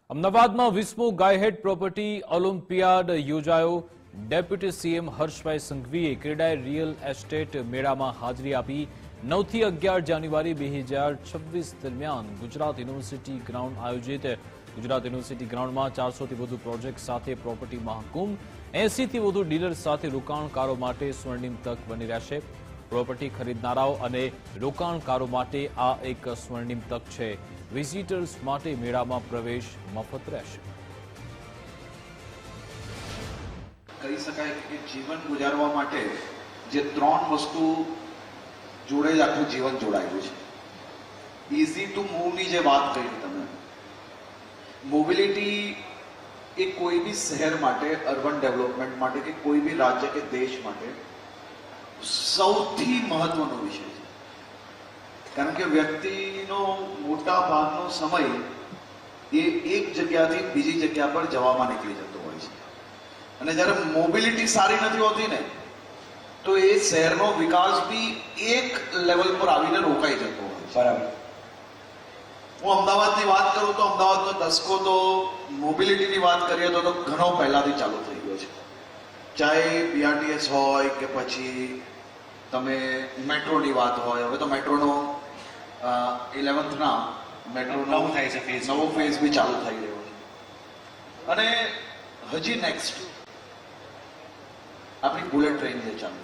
અમદાવાદમાં 20મો GIHED property olympiad યોજાયો. ડેપ્યુટી સીએમ હર્ષભાઈ સંઘવીએ ક્રેડાઈ રિયલ એસ્ટેટ મેળામાં હાજરી આપી. 9 થી 11 જાન્યુઆરી 2026 દરમિયાન ગુજરાત યુનિવર્સિટી ગ્રાઉન્ડ આયોજિત. ગુજરાત યુનિવર્સિટી ગ્રાઉન્ડમાં 400થી વધુ પ્રોજેક્ટ સાથે પ્રોપર્ટી મહાકુંભ, 80થી વધુ ડીલર સાથે રોકાણકારો માટે સ્વર્ણિમ તક બની રહેશે. પ્રોપર્ટી ખરીદનારાઓ અને રોકાણકારો માટે આ એક સ્વર્ણિમ તક છે. વિઝિટર્સ માટે મેળામાં પ્રવેશ મફત રહેશે. કહી શકાય કે જીવન ગુજારવા માટે જે 3 વસ્તુ જોડે જ આખું જીવન જોડાયેલું છે. ઇઝી ટુ મૂવની જે વાત કરી તમે, મોબિલિટી એ કોઈ બી શહેર માટે, અર્બન ડેવલપમેન્ટ માટે કે કોઈ બી રાજ્ય કે દેશ માટે સૌથી મહત્વનો વિષય છે. કારણ કે વ્યક્તિનો મોટા ભાગનો સમય એ એક જગ્યાથી બીજી જગ્યા પર જવામાં નીકળી જતો હોય છે. અને જ્યારે મોબિલિટી સારી નથી હોતી ને, તો એ શહેરનો વિકાસ બી એક લેવલ પર આવીને રોકાઈ જતો હોય છે. બરાબર. હું અમદાવાદની વાત કરું તો અમદાવાદનો દસકો તો મોબિલિટીની વાત કરીએ તો ઘણો પહેલાથી ચાલુ થઈ ગયો છે. ચાહે બીઆરટીએસ હોય કે પછી તમે મેટ્રોની વાત હોય. હવે તો મેટ્રોનો 11th ના મેટ્રો નવું થાય છે ફેઝ. નવો ફેઝ બી ચાલુ થઈ રહ્યો છે. અને હજી નેક્સ્ટ આપણી બુલેટ ટ્રેન જે ચાલુ